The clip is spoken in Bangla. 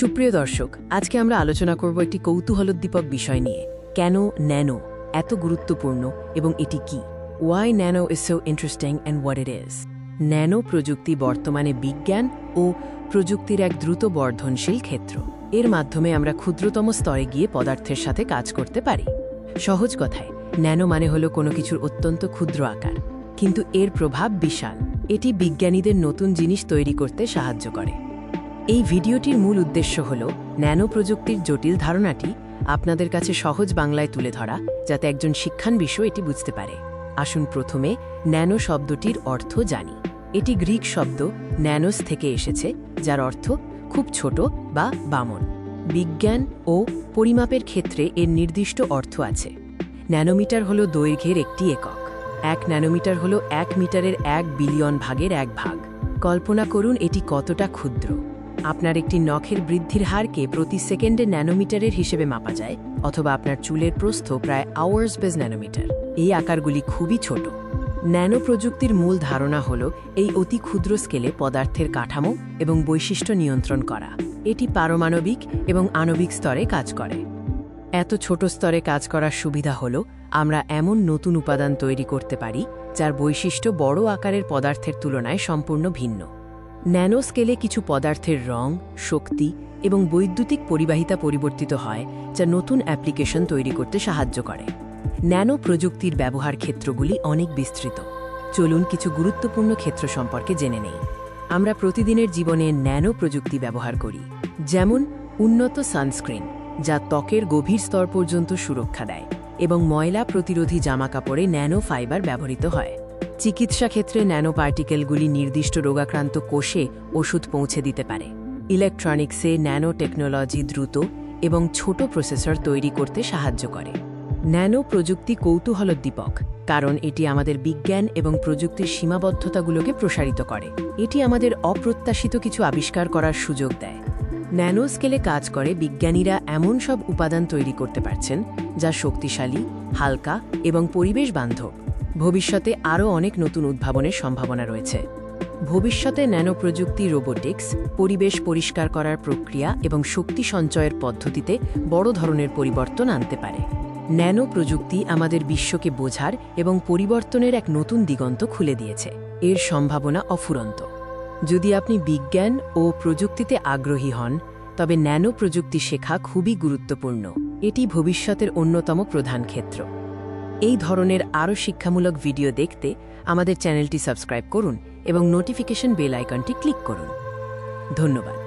সুপ্রিয় দর্শক, আজকে আমরা আলোচনা করব একটি কৌতূহলোদ্দীপক বিষয় নিয়ে। কেন ন্যানো এত গুরুত্বপূর্ণ এবং এটি কি? Why nano is so interesting and what it is? Nano প্রযুক্তি বর্তমানে বিজ্ঞান ও প্রযুক্তির এক দ্রুত বর্ধনশীল ক্ষেত্র। এর মাধ্যমে আমরা ক্ষুদ্রতম স্তরে গিয়ে পদার্থের সাথে কাজ করতে পারি। সহজ কথায়, ন্যানো মানে হলো কোনো কিছুর অত্যন্ত ক্ষুদ্র আকার, কিন্তু এর প্রভাব বিশাল। এটি বিজ্ঞানীদের নতুন জিনিস তৈরি করতে সাহায্য করে। এই ভিডিওটির মূল উদ্দেশ্য হল ন্যানো প্রযুক্তির জটিল ধারণাটি আপনাদের কাছে সহজ বাংলায় তুলে ধরা, যাতে একজন শিক্ষানবিশ এটি বুঝতে পারে। আসুন প্রথমে ন্যানো শব্দটির অর্থ জানি। এটি গ্রিক শব্দ ন্যানোস থেকে এসেছে, যার অর্থ খুব ছোট বা বামন। বিজ্ঞান ও পরিমাপের ক্ষেত্রে এর নির্দিষ্ট অর্থ আছে। ন্যানোমিটার হল দৈর্ঘ্যের একটি একক। 1 ন্যানোমিটার হল 1 মিটারের 1 বিলিয়ন ভাগের 1 ভাগ। কল্পনা করুন এটি কতটা ক্ষুদ্র। আপনার একটি নখের বৃদ্ধির হারকে প্রতি সেকেন্ডে ন্যানোমিটারের হিসেবে মাপা যায়, অথবা আপনার চুলের প্রস্থ প্রায় আওয়ার্স বেজ ন্যানোমিটার। এই আকারগুলি খুবই ছোট। ন্যানো প্রযুক্তির মূল ধারণা হল এই অতি ক্ষুদ্র স্কেলে পদার্থের কাঠামো এবং বৈশিষ্ট্য নিয়ন্ত্রণ করা। এটি পারমাণবিক এবং আণবিক স্তরে কাজ করে। এত ছোট স্তরে কাজ করার সুবিধা হল আমরা এমন নতুন উপাদান তৈরি করতে পারি যার বৈশিষ্ট্য বড় আকারের পদার্থের তুলনায় সম্পূর্ণ ভিন্ন। ন্যানো স্কেলে কিছু পদার্থের রং, শক্তি এবং বৈদ্যুতিক পরিবাহিতা পরিবর্তিত হয়, যা নতুন অ্যাপ্লিকেশন তৈরি করতে সাহায্য করে। ন্যানো প্রযুক্তির ব্যবহার ক্ষেত্রগুলি অনেক বিস্তৃত। চলুন কিছু গুরুত্বপূর্ণ ক্ষেত্র সম্পর্কে জেনে নেই। আমরা প্রতিদিনের জীবনে ন্যানো প্রযুক্তি ব্যবহার করি, যেমন উন্নত সানস্ক্রিন, যা ত্বকের গভীর স্তর পর্যন্ত সুরক্ষা দেয়, এবং ময়লা প্রতিরোধী জামাকাপড়ে ন্যানো ফাইবার ব্যবহৃত হয়। চিকিৎসা ক্ষেত্রে ন্যানো পার্টিকেলগুলি নির্দিষ্ট রোগাক্রান্ত কোষে ওষুধ পৌঁছে দিতে পারে। ইলেকট্রনিক্সে ন্যানো টেকনোলজি দ্রুত এবং ছোট প্রসেসর তৈরি করতে সাহায্য করে। ন্যানো প্রযুক্তি কৌতূহলোদ্দীপক, কারণ এটি আমাদের বিজ্ঞান এবং প্রযুক্তির সীমাবদ্ধতাগুলোকে প্রসারিত করে। এটি আমাদের অপ্রত্যাশিত কিছু আবিষ্কার করার সুযোগ দেয়। ন্যানো স্কেলে কাজ করে বিজ্ঞানীরা এমন সব উপাদান তৈরি করতে পারছেন যা শক্তিশালী, হালকা এবং পরিবেশ বান্ধব। ভবিষ্যতে আরও অনেক নতুন উদ্ভাবনের সম্ভাবনা রয়েছে। ভবিষ্যতে ন্যানো প্রযুক্তি রোবোটিক্স, পরিবেশ পরিষ্কার করার প্রক্রিয়া এবং শক্তি সঞ্চয়ের পদ্ধতিতে বড় ধরনের পরিবর্তন আনতে পারে। ন্যানো প্রযুক্তি আমাদের বিশ্বকে বোঝার এবং পরিবর্তনের এক নতুন দিগন্ত খুলে দিয়েছে। এর সম্ভাবনা অফুরন্ত। যদি আপনি বিজ্ঞান ও প্রযুক্তিতে আগ্রহী হন, তবে ন্যানো প্রযুক্তি শেখা খুবই গুরুত্বপূর্ণ। এটি ভবিষ্যতের অন্যতম প্রধান ক্ষেত্র। এই ধরনের আরও শিক্ষামূলক ভিডিও দেখতে আমাদের চ্যানেলটি সাবস্ক্রাইব করুন এবং নোটিফিকেশন বেল আইকনটি ক্লিক করুন। ধন্যবাদ।